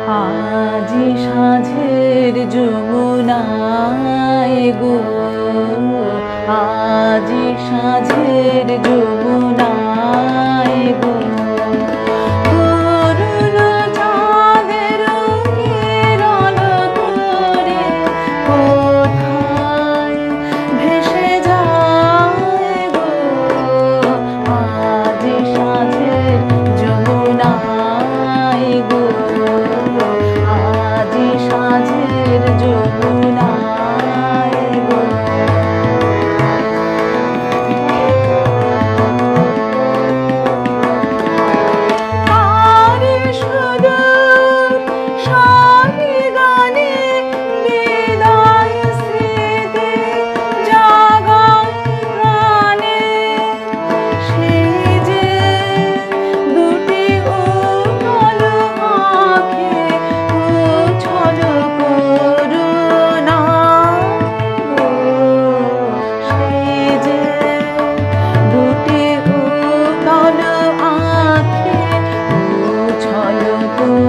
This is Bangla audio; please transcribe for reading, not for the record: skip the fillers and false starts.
আজি সাঁঝের যমুনায় গো, আজি সাঁঝের যমুনায় গো, করুণ চাঁদের কিরণ করে কোথায় ভেসে যায় গো, আজি সাঁঝের যমুনায় গো, আজি সাঁঝের যমুনায় গো। তারে সুদূর স্বনিদানে বিদায় স্মৃতি জাগায় প্রাণে, সেই যে দুটি উতল আঁখে উছল করুণা গো, সেই যে দুটি উতল আঁখে উছল করুণা।